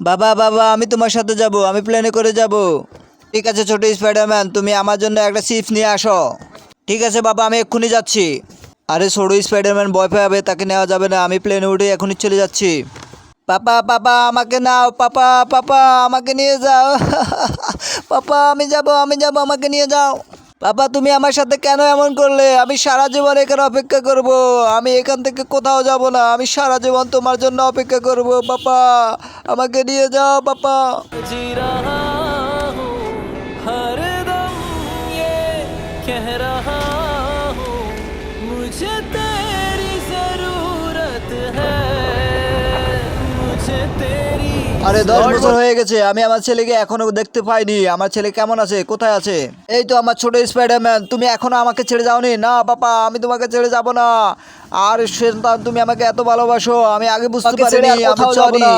বাবা বাবা আমি তোমার সাথে যাব, আমি প্লেনে করে যাব। ঠিক আছে ছোট স্পাইডারম্যান, তুমি আমার জন্য একটা চিপস নিয়ে আসো। ঠিক আছে বাবা, আমি এক্ষুনি যাচ্ছি। আরে ছোট স্পাইডারম্যান ভয় পাবে, তাকে নেওয়া যাবে না, আমি প্লেনে উঠে এখনই চলে যাচ্ছি। পাপা পাপা আমাকে নাও, পাপা পাপা আমাকে নিয়ে যাও। পাপা আমি যাব আমাকে নিয়ে যাও। পাপা তুমি আমার সাথে কেন এমন করলে? আমি সারা জীবন এখানে অপেক্ষা করব। আমি এখান থেকে কোথাও যাব না, আমি সারা জীবন তোমার জন্য অপেক্ষা করব। পাপা আমাকে নিয়ে যাও পাপা। जी रहा हूँ हर दम ये कह रहा हूँ मुझे तेरी जरूरत है मुझे तेरी আরে 10 বছর হয়ে গেছে, আমি আমার ছেলেকে এখনো দেখতে পাইনি। আমার ছেলে কেমন আছে, কোথায় আছে? এই তো আমার ছোট স্পাইডারম্যান, তুমি এখনো আমাকে ছেড়ে যাওনি? না পাপা, আমি তোমাকে ছেড়ে যাব না। আর সন্তান, তুমি আমাকে এত ভালোবাসো, আমি আগে বুঝতে আমাকে ছেড়ে পারিনি। আর আমি কোথাও যাবো সরি। না।